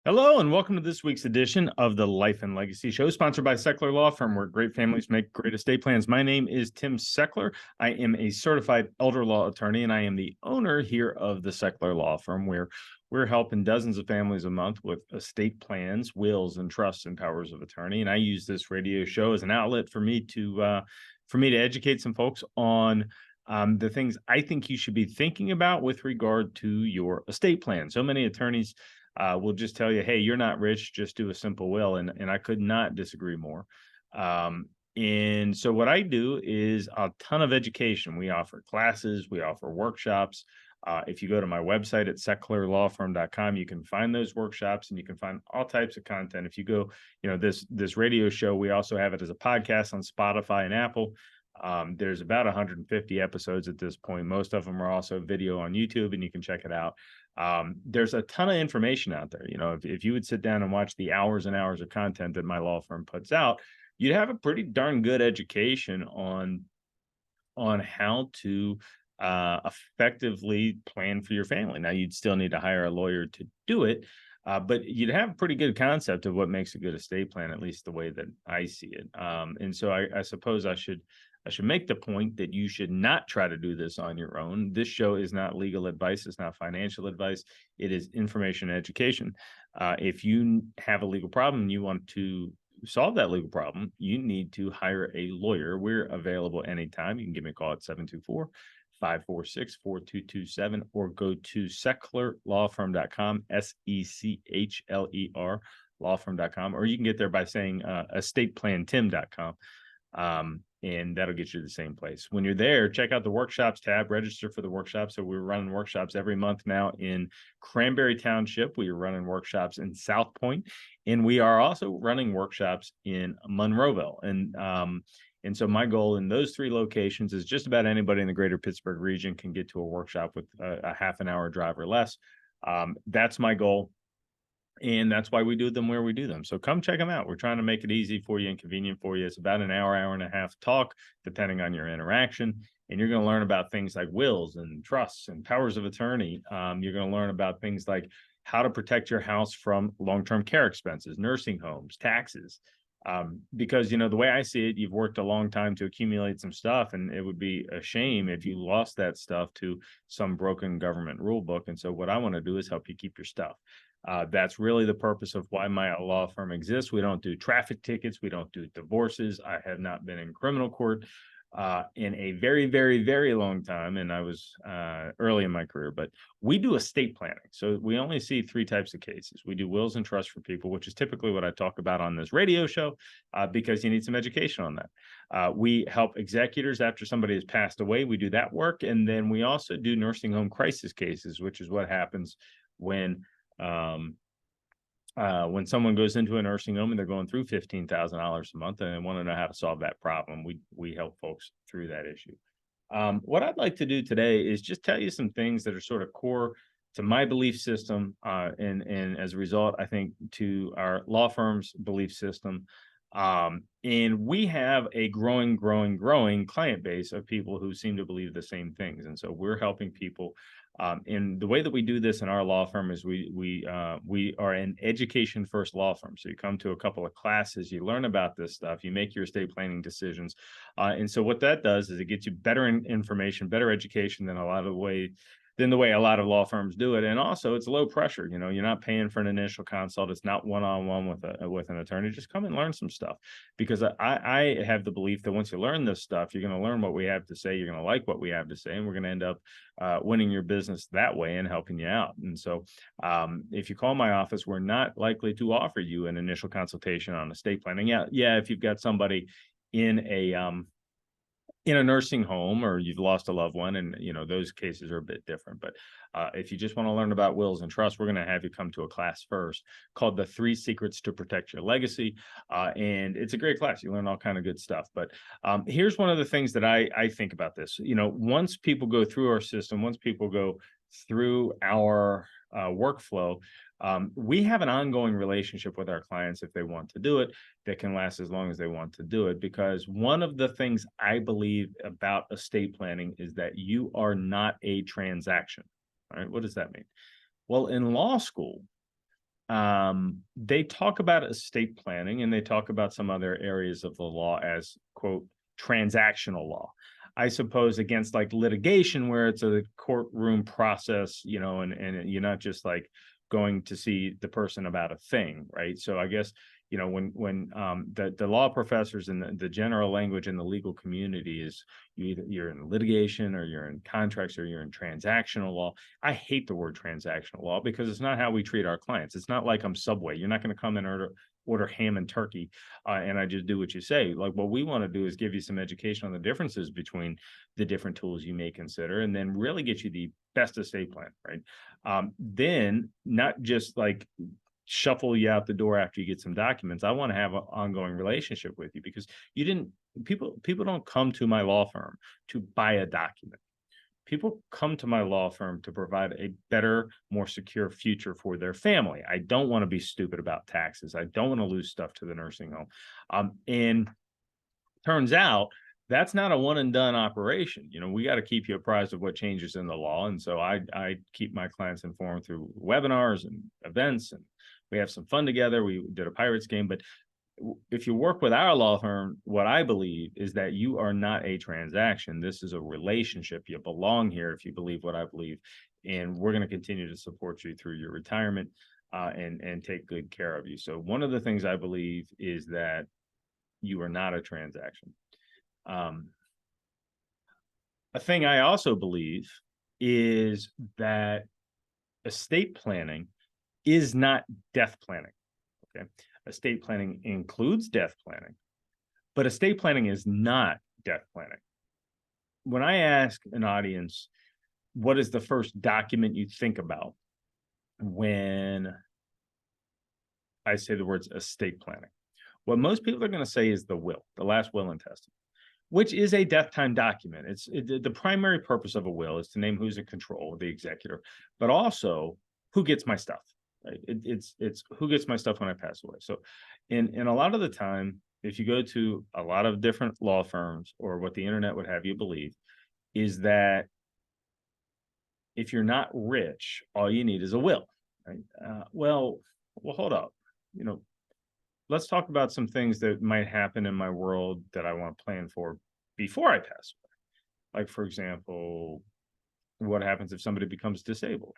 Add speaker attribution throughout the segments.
Speaker 1: Hello, and welcome to this week's edition of the Life and Legacy Show, sponsored by Sechler Law Firm, where great families make great estate plans. My name is Tim Sechler. I am a certified elder law attorney, and I am the owner here of the Sechler Law Firm, where we're helping dozens of families a month with estate plans, wills, and trusts and powers of attorney. And I use this radio show as an outlet for me to educate some folks on the things I think you should be thinking about with regard to your estate plan. So many attorneys will just tell you, hey, you're not rich, just do a simple will. And I could not disagree more. And so what I do is a ton of education. We offer classes, we offer workshops. If you go to my website at sechlerlawfirm.com, you can find those workshops and you can find all types of content. If you go, this radio show, we also have it as a podcast on Spotify and Apple. There's about 150 episodes at this point. Most of them are also video on YouTube, and you can check it out. There's a ton of information out there. If you would sit down and watch the hours and hours of content that my law firm puts out, you'd have a pretty darn good education on how to effectively plan for your family. Now, you'd still need to hire a lawyer to do it, but you'd have a pretty good concept of what makes a good estate plan, at least the way that I see it. And so I suppose I should make the point that you should not try to do this on your own. This show is not legal advice. It's not financial advice. It is information and education. If you have a legal problem and you want to solve that legal problem, you need to hire a lawyer. We're available anytime. You can give me a call at 724-546-4227 or go to sechlerlawfirm.com, SECHLER lawfirm.com, or you can get there by saying estateplantim.com. And that'll get you to the same place. When you're there, check out the workshops tab, register for the workshop. So we're running workshops every month now in Cranberry Township. We are running workshops in South Point, and we are also running workshops in Monroeville. And so my goal in those three locations is just about anybody in the greater Pittsburgh region can get to a workshop with a half an hour drive or less. That's my goal. And that's why we do them where we do them. So come check them out. We're trying to make it easy for you and convenient for you. It's about an hour, hour and a half talk, depending on your interaction. And you're going to learn about things like wills and trusts and powers of attorney. You're going to learn about things like how to protect your house from long-term care expenses, nursing homes, taxes. Because, the way I see it, you've worked a long time to accumulate some stuff, and it would be a shame if you lost that stuff to some broken government rule book. And so what I want to do is help you keep your stuff. That's really the purpose of why my law firm exists. We don't do traffic tickets. We don't do divorces. I have not been in criminal court in a very, very, very long time. And I was early in my career, but we do estate planning. So we only see three types of cases. We do wills and trusts for people, which is typically what I talk about on this radio show because you need some education on that. We help executors after somebody has passed away. We do that work. And then we also do nursing home crisis cases, which is what happens when someone goes into a nursing home and they're going through $15,000 a month and they want to know how to solve that problem. We help folks through that issue. What I'd like to do today is just tell you some things that are sort of core to my belief system, and as a result, I think to our law firm's belief system. And we have a growing client base of people who seem to believe the same things. And so we're helping people. And the way that we do this in our law firm is we are an education first law firm. So you come to a couple of classes, you learn about this stuff, you make your estate planning decisions. And so what that does is it gets you better information, better education than the way a lot of law firms do it. And also it's low pressure. You're not paying for an initial consult. It's not one-on-one with an attorney. Just come and learn some stuff, because I have the belief that once you learn this stuff, you're going to learn what we have to say. You're going to like what we have to say, and we're going to end up winning your business that way and helping you out. And so if you call my office, we're not likely to offer you an initial consultation on estate planning. Yeah. If you've got somebody in a nursing home or you've lost a loved one, and those cases are a bit different. But if you just want to learn about wills and trusts, we're going to have you come to a class first called the 3 Secrets to Protect Your Legacy. And it's a great class. You learn all kind of good stuff. But here's one of the things that I think about this. Once people go through our system, once people go through our workflow, we have an ongoing relationship with our clients if they want to do it that can last as long as they want to do it. Because one of the things I believe about estate planning is that you are not a transaction. All right. What does that mean? Well, in law school, They talk about estate planning and they talk about some other areas of the law as, quote, transactional law. I suppose against like litigation where it's a courtroom process, and you're not just like going to see the person about a thing, right? So I guess, when the law professors and the general language in the legal community is you're in litigation or you're in contracts or you're in transactional law. I hate the word transactional law because it's not how we treat our clients. It's not like I'm Subway. You're not going to come and order ham and turkey, and I just do what you say. Like what we want to do is give you some education on the differences between the different tools you may consider, and then really get you the best estate plan, right? Then not just like shuffle you out the door after you get some documents. I want to have an ongoing relationship with you because you didn't people don't come to my law firm to buy a document. People come to my law firm to provide a better, more secure future for their family. I don't want to be stupid about taxes. I don't want to lose stuff to the nursing home. And turns out that's not a one and done operation. We got to keep you apprised of what changes in the law. And so I keep my clients informed through webinars and events, and we have some fun together. We did a Pirates game, but if you work with our law firm, what I believe is that you are not a transaction. This is a relationship. You belong here if you believe what I believe, and we're going to continue to support you through your retirement, and take good care of you. So one of the things I believe is that you are not a transaction. A thing I also believe is that estate planning is not death planning. Okay. Estate planning includes death planning, but estate planning is not death planning. When I ask an audience, what is the first document you think about when I say the words estate planning? What most people are going to say is the will, the last will and testament, which is a death time document. The primary purpose of a will is to name who's in control of the executor, but also who gets my stuff. Right? It's who gets my stuff when I pass away. So, in a lot of the time, if you go to a lot of different law firms or what the internet would have you believe, is that if you're not rich, all you need is a will. Right? Well, hold up. Let's talk about some things that might happen in my world that I want to plan for before I pass away. Like, for example, what happens if somebody becomes disabled?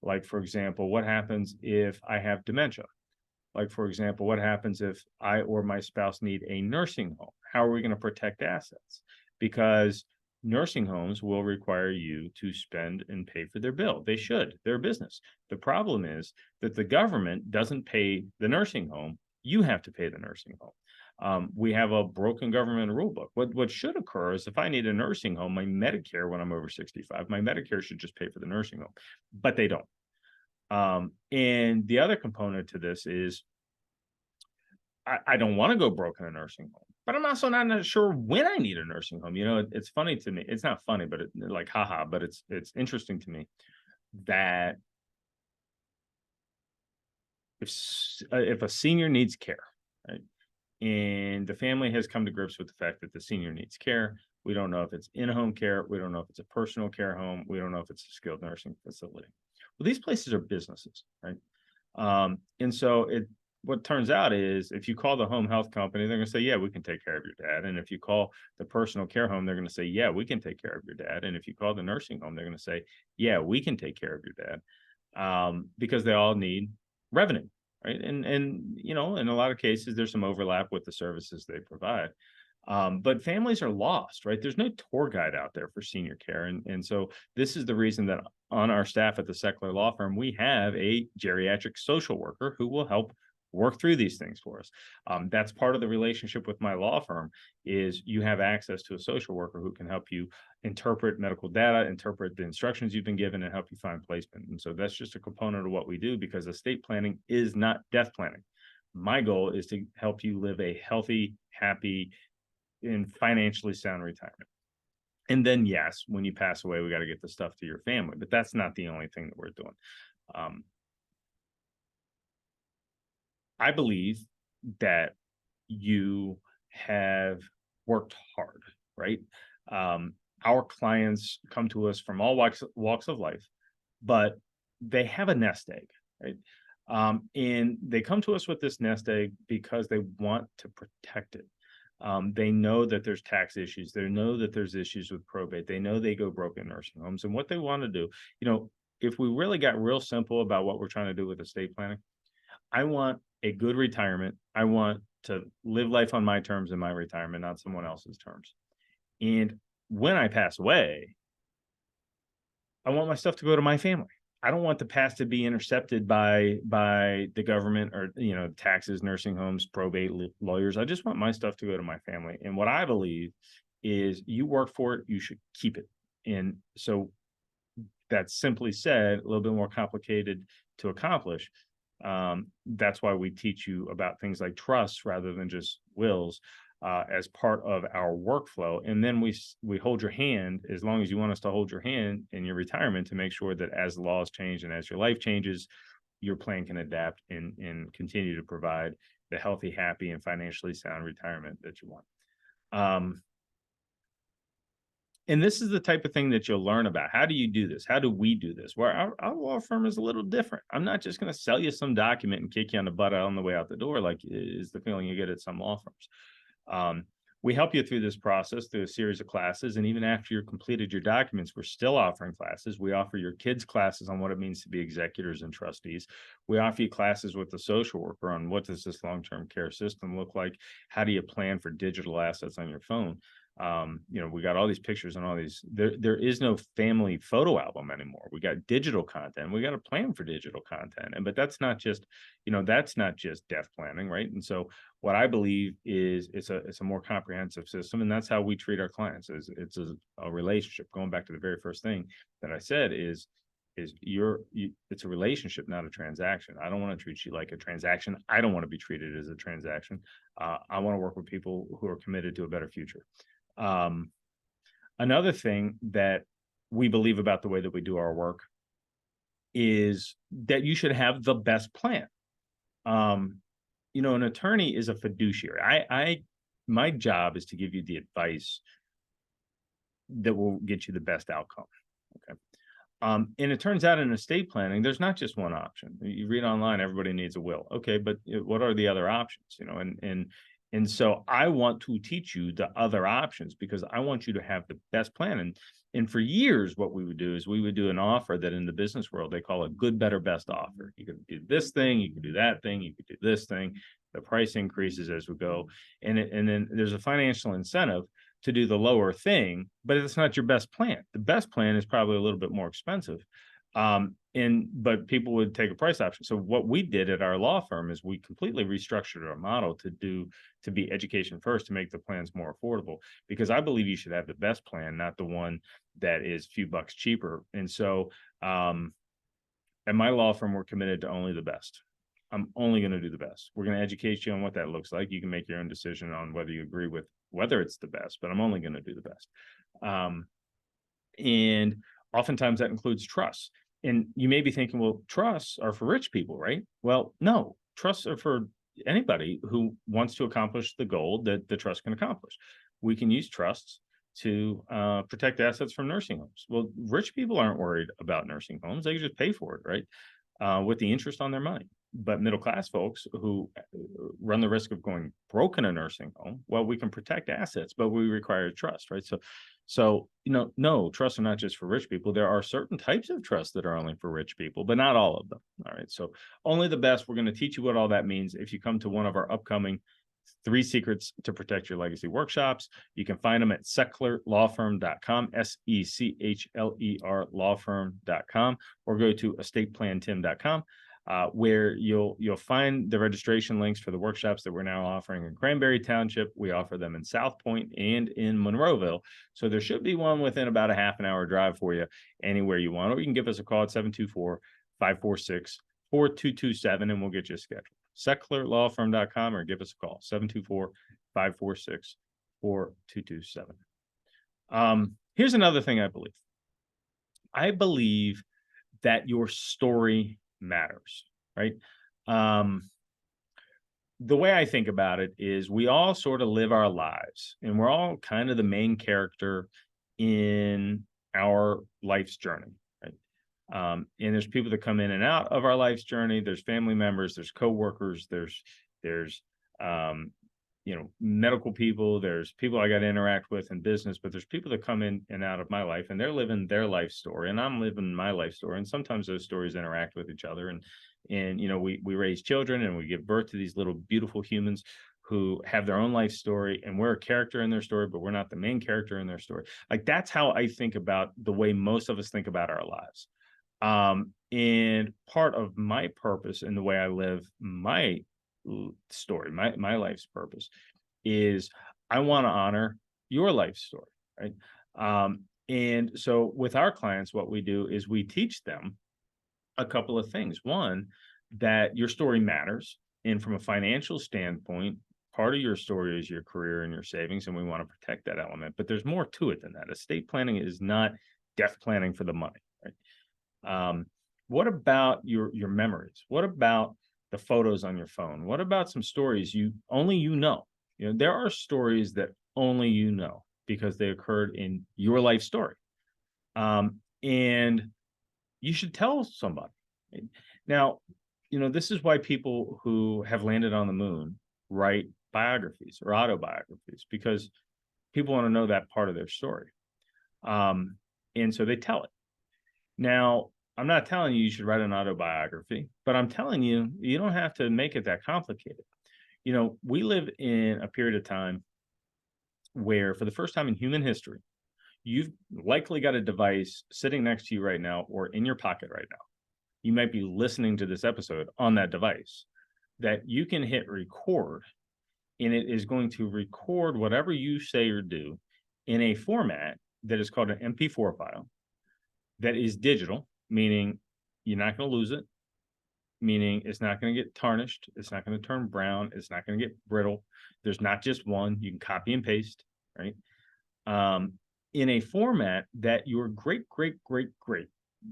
Speaker 1: Like, for example, what happens if I have dementia? Like, for example, what happens if I or my spouse need a nursing home? How are we going to protect assets? Because nursing homes will require you to spend and pay for their bill. They should. They're a business. The problem is that the government doesn't pay the nursing home. You have to pay the nursing home. We have a broken government rule book. What should occur is if I need a nursing home, my Medicare, when I'm over 65, my Medicare should just pay for the nursing home, but they don't. And the other component to this is I don't want to go broke in a nursing home, but I'm also not sure when I need a nursing home. It's funny to me. It's not funny, but like haha, but it's interesting to me that if a senior needs care, right, and the family has come to grips with the fact that the senior needs care, we don't know if it's in-home care, we don't know if it's a personal care home, we don't know if it's a skilled nursing facility. Well, these places are businesses, right? And so what turns out is if you call the home health company, they're going to say, yeah, we can take care of your dad. And if you call the personal care home, they're going to say, yeah, we can take care of your dad. And if you call the nursing home, they're going to say, yeah, we can take care of your dad, because they all need revenue, right? And in a lot of cases, there's some overlap with the services they provide. But families are lost, right? There's no tour guide out there for senior care. And so this is the reason that on our staff at the Sechler Law Firm, we have a geriatric social worker who will help work through these things for us. That's part of the relationship with my law firm is you have access to a social worker who can help you interpret medical data, interpret the instructions you've been given, and help you find placement. And so that's just a component of what we do because estate planning is not death planning. My goal is to help you live a healthy, happy, and financially sound retirement. And then, yes, when you pass away, we got to get the stuff to your family, but that's not the only thing that we're doing. I believe that you have worked hard, right? Our clients come to us from all walks of life, but they have a nest egg, right? And they come to us with this nest egg because they want to protect it. They know that there's tax issues. They know that there's issues with probate. They know they go broke in nursing homes. And what they want to do, if we really got real simple about what we're trying to do with estate planning, I want a good retirement. I want to live life on my terms in my retirement, not someone else's terms. And when I pass away, I want my stuff to go to my family. I don't want the past to be intercepted by the government or taxes, nursing homes, probate lawyers. I just want my stuff to go to my family. And what I believe is you work for it, you should keep it. And so that's simply said, a little bit more complicated to accomplish. That's why we teach you about things like trusts rather than just wills as part of our workflow. And then we hold your hand as long as you want us to hold your hand in your retirement to make sure that as the laws change and as your life changes, your plan can adapt and continue to provide the healthy, happy, and financially sound retirement that you want. And this is the type of thing that you'll learn about. How do you do this? How do we do this? Well, our law firm is a little different. I'm not just going to sell you some document and kick you on the butt on the way out the door, like is the feeling you get at some law firms. We help you through this process through a series of classes. And even after you've completed your documents, we're still offering classes. We offer your kids classes on what it means to be executors and trustees. We offer you classes with the social worker on what does this long-term care system look like? How do you plan for digital assets on your phone? We got all these pictures and all these, there is no family photo album anymore. We got digital content. We got a plan for digital content. But that's not just, that's not just death planning, right? And so what I believe is it's a more comprehensive system. And that's how we treat our clients. It's a relationship. Going back to the very first thing that I said is it's a relationship, not a transaction. I don't want to treat you like a transaction. I don't want to be treated as a transaction. I want to work with people who are committed to a better future. Another thing that we believe about the way that we do our work is that you should have the best plan. An attorney is a fiduciary. My job is to give you the advice that will get you the best outcome. Okay. And it turns out in estate planning, there's not just one option. You read online, everybody needs a will. Okay, but what are the other options? And so I want to teach you the other options because I want you to have the best plan. And for years, what we would do is we would do an offer that in the business world, they call a good, better, best offer. You could do this thing, you could do that thing, you could do this thing. The price increases as we go. And then there's a financial incentive to do the lower thing, but it's not your best plan. The best plan is probably a little bit more expensive. But people would take a price option. So what we did at our law firm is we completely restructured our model to be education first, to make the plans more affordable, because I believe you should have the best plan, not the one that is a few bucks cheaper. And so at my law firm, we're committed to only the best. I'm only going to do the best. We're going to educate you on what that looks like. You can make your own decision on whether you agree with whether it's the best, but I'm only going to do the best. And oftentimes that includes trusts. And you may be thinking, well, trusts are for rich people, right? Well, no, trusts are for anybody who wants to accomplish the goal that the trust can accomplish. We can use trusts to protect assets from nursing homes. Well, rich people aren't worried about nursing homes. They can just pay for it, right? With the interest on their money. But middle-class folks who run the risk of going broke in a nursing home, well, we can protect assets, but we require trust, right? So no, trusts are not just for rich people. There are certain types of trusts that are only for rich people, but not all of them. All right. So only the best. We're going to teach you what all that means if you come to one of our upcoming 3 Secrets to Protect Your Legacy workshops. You can find them at sechlerlawfirm.com, SECHLER lawfirm.com, or go to estateplantim.com. Where you'll find the registration links for the workshops that we're now offering in Cranberry Township. We offer them in South Point and in Monroeville. So there should be one within about a half an hour drive for you anywhere you want. Or you can give us a call at 724-546-4227 and we'll get you scheduled. SechlerLawFirm.com or give us a call, 724-546-4227. Here's another thing I believe. I believe that your story matters, right? The way I think about it is we all sort of live our lives and we're all kind of the main character in our life's journey, right? And there's people that come in and out of our life's journey. There's family members, there's coworkers, there's um, medical people, there's people I got to interact with in business, but there's people that come in and out of my life, and they're living their life story, and I'm living my life story. And sometimes those stories interact with each other. And we raise children and we give birth to these little beautiful humans who have their own life story, and we're a character in their story, but we're not the main character in their story. Like, that's how I think about the way most of us think about our lives. And part of my purpose and the way I live my story, my life's purpose, is I want to honor your life story, right? And so with our clients, what we do is we teach them a couple of things. One, that your story matters, and from a financial standpoint, part of your story is your career and your savings, and we want to protect that element. But there's more to it than that. Estate planning is not death planning for the money, right? What about your memories? What about the photos on your phone? What about some stories only you know? There are stories that only you know because they occurred in your life story. And you should tell somebody. Right? Now, this is why people who have landed on the moon write biographies or autobiographies, because people want to know that part of their story. And so they tell it. Now, I'm not telling you should write an autobiography, but I'm telling you, you don't have to make it that complicated. We live in a period of time where, for the first time in human history, you've likely got a device sitting next to you right now or in your pocket right now. You might be listening to this episode on that device that you can hit record, and it is going to record whatever you say or do in a format that is called an MP4 file that is digital, meaning you're not going to lose it, meaning it's not going to get tarnished, it's not going to turn brown, it's not going to get brittle. There's not just one. You can copy and paste, right? In a format that your great, great, great, great,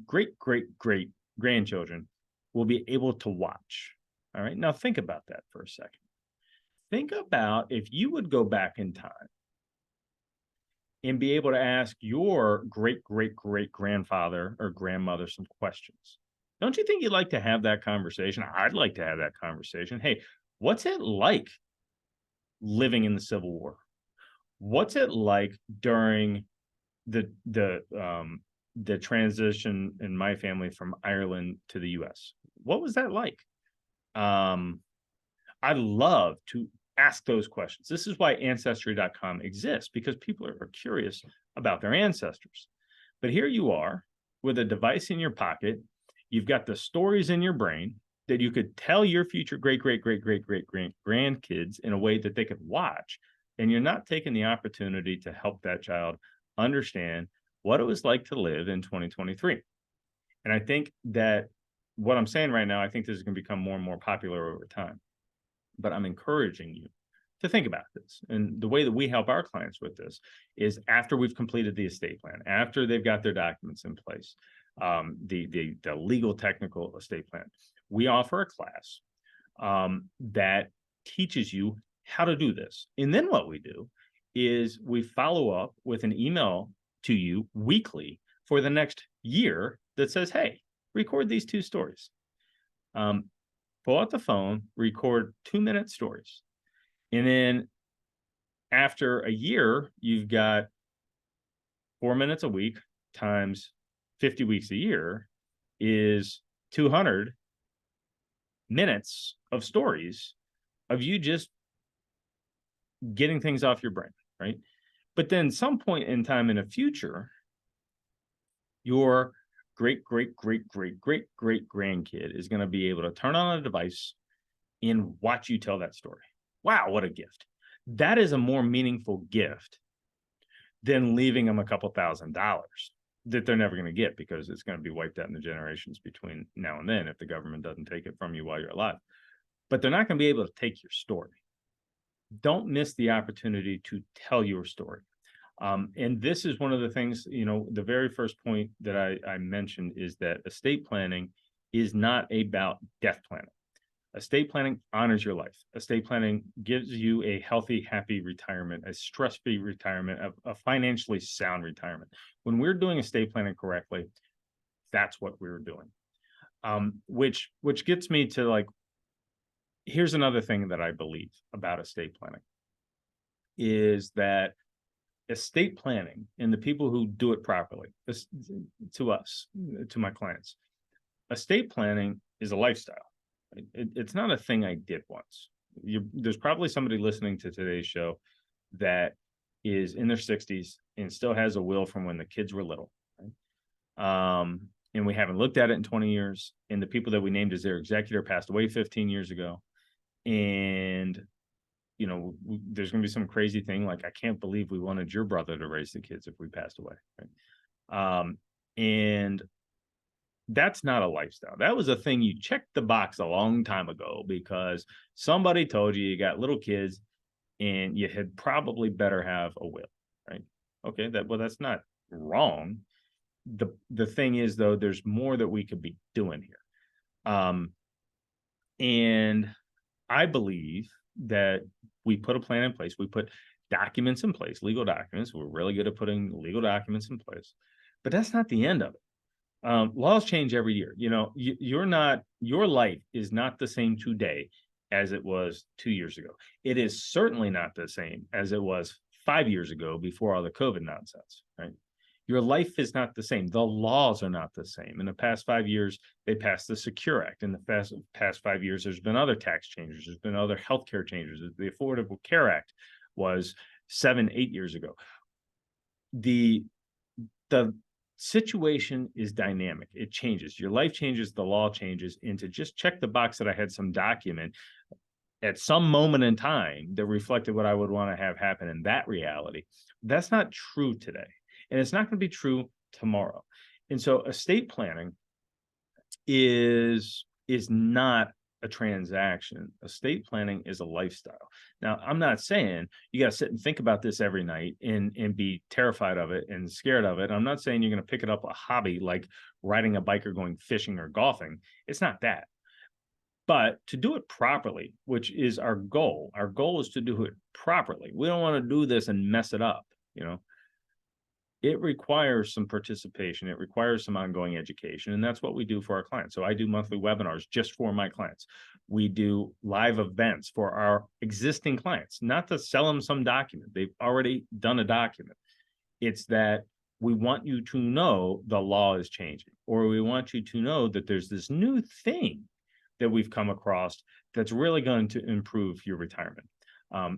Speaker 1: great, great, great grandchildren will be able to watch. All right. Now, think about that for a second. Think about if you would go back in time and be able to ask your great, great, great grandfather or grandmother some questions. Don't you think you'd like to have that conversation? I'd like to have that conversation. Hey, what's it like living in the Civil War? What's it like during the transition in my family from Ireland to the US? What was that like? I'd love to ask those questions. This is why ancestry.com exists, because people are curious about their ancestors. But here you are with a device in your pocket. You've got the stories in your brain that you could tell your future great, great, great, great, great, great grandkids in a way that they could watch. And you're not taking the opportunity to help that child understand what it was like to live in 2023. And I think that what I'm saying right now, I think this is going to become more and more popular over time. But I'm encouraging you to think about this. And the way that we help our clients with this is, after we've completed the estate plan, after they've got their documents in place, the legal technical estate plan, we offer a class that teaches you how to do this. And then what we do is we follow up with an email to you weekly for the next year that says, hey, record these 2 stories. Pull out the phone, record 2-minute stories. And then after a year, you've got 4 minutes a week times 50 weeks a year is 200 minutes of stories of you just getting things off your brain, right? But then some point in time in the future, your great, great, great, great, great, great grandkid is going to be able to turn on a device and watch you tell that story. Wow, what a gift. That is a more meaningful gift than leaving them a couple $1,000s that they're never going to get, because it's going to be wiped out in the generations between now and then if the government doesn't take it from you while you're alive. But they're not going to be able to take your story. Don't miss the opportunity to tell your story. And this is one of the things, the very first point that I mentioned is that estate planning is not about death planning. Estate planning honors your life. Estate planning gives you a healthy, happy retirement, a stress-free retirement, a financially sound retirement. When we're doing estate planning correctly, That's what we were doing. Which gets me to like, here's another thing that I believe about estate planning is that estate planning and the people who do it properly, to us, to my clients, estate planning is a lifestyle. It's not a thing I did once. There's probably somebody listening to today's show that is in their 60s and still has a will from when the kids were little. Right? And we haven't looked at it in 20 years. And the people that we named as their executor passed away 15 years ago. And, there's going to be some crazy thing like, I can't believe we wanted your brother to raise the kids if we passed away. Right? And that's not a lifestyle. That was a thing you checked the box a long time ago because somebody told you got little kids and you had probably better have a will, right? Okay, that's not wrong. The thing is though, there's more that we could be doing here. And I believe that we put a plan in place. We put documents in place, legal documents. We're really good at putting legal documents in place, but that's not the end of it. Laws change every year. Your life is not the same today as it was 2 years ago. It is certainly not the same as it was 5 years ago before all the COVID nonsense, right? Your life is not the same. The laws are not the same. In the past 5 years, they passed the Secure Act. In the past 5 years, there's been other tax changes. There's been other healthcare changes. The Affordable Care Act was 7, 8 years ago. The situation is dynamic. It changes. Your life changes, the law changes. And to just check the box that I had some document at some moment in time that reflected what I would want to have happen in that reality, that's not true today. And it's not going to be true tomorrow. And so estate planning is not a transaction. Estate planning is a lifestyle. Now, I'm not saying you got to sit and think about this every night and be terrified of it and scared of it. I'm not saying you're going to pick it up a hobby like riding a bike or going fishing or golfing. It's not that. But to do it properly, which is our goal is to do it properly. We don't want to do this and mess it up, It requires some participation. It requires some ongoing education. And that's what we do for our clients. So I do monthly webinars just for my clients. We do live events for our existing clients, not to sell them some document. They've already done a document. It's that we want you to know the law is changing, or we want you to know that there's this new thing that we've come across that's really going to improve your retirement.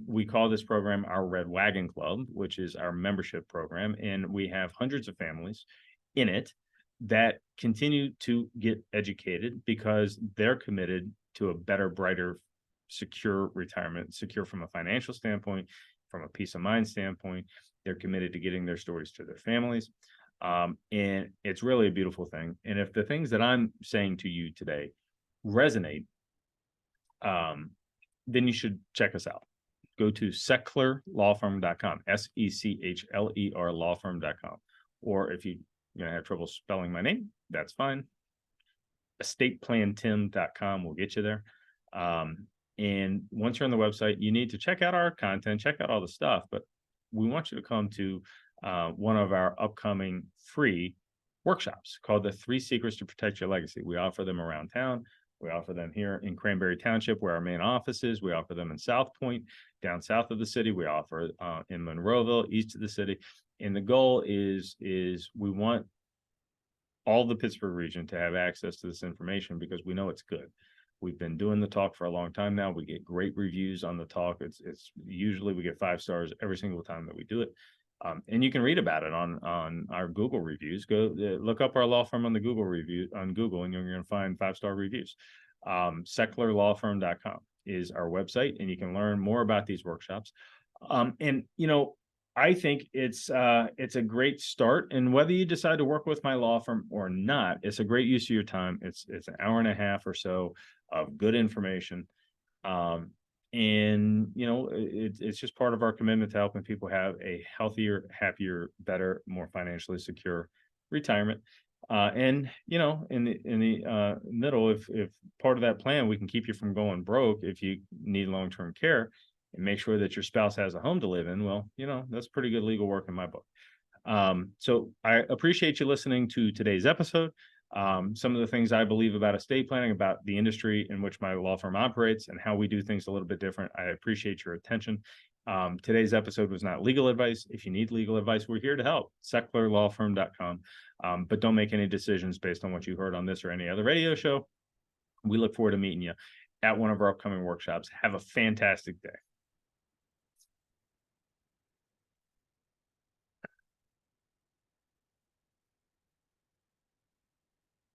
Speaker 1: We call this program our Red Wagon Club, which is our membership program. And we have hundreds of families in it that continue to get educated because they're committed to a better, brighter, secure retirement, secure from a financial standpoint, from a peace of mind standpoint. They're committed to getting their stories to their families. And it's really a beautiful thing. And if the things that I'm saying to you today resonate, then you should check us out. Go to SechlerLawFirm.com, SECHLER lawfirm.com. Or if you're going to have trouble spelling my name, that's fine. EstatePlanTim.com will get you there. And once you're on the website, you need to check out our content, check out all the stuff. But we want you to come to one of our upcoming free workshops called the 3 Secrets to Protect Your Legacy. We offer them around town. We offer them here in Cranberry Township, where our main office is. We offer them in South Point, down south of the city. We offer in Monroeville, east of the city. And the goal is we want all the Pittsburgh region to have access to this information because we know it's good. We've been doing the talk for a long time now. We get great reviews on the talk. It's usually we get 5 stars every single time that we do it. And you can read about it on our Google reviews. Go look up our law firm on the Google review on Google, and you're going to find 5-star reviews. SechlerLawFirm.com is our website, and you can learn more about these workshops. And I think it's a great start. And whether you decide to work with my law firm or not, it's a great use of your time. It's an hour and a half or so of good information. And it's just part of our commitment to helping people have a healthier, happier, better, more financially secure retirement. And in the middle, if part of that plan, we can keep you from going broke if you need long-term care and make sure that your spouse has a home to live in. Well, that's pretty good legal work in my book. So I appreciate you listening to today's episode. some of the things I believe about estate planning, about the industry in which my law firm operates, and how we do things a little bit different. I appreciate your attention. Today's episode was not legal advice. If you need legal advice, we're here to help. SechlerLawFirm.com. But don't make any decisions based on what you heard on this or any other radio show. We look forward to meeting you at one of our upcoming workshops. Have a fantastic day.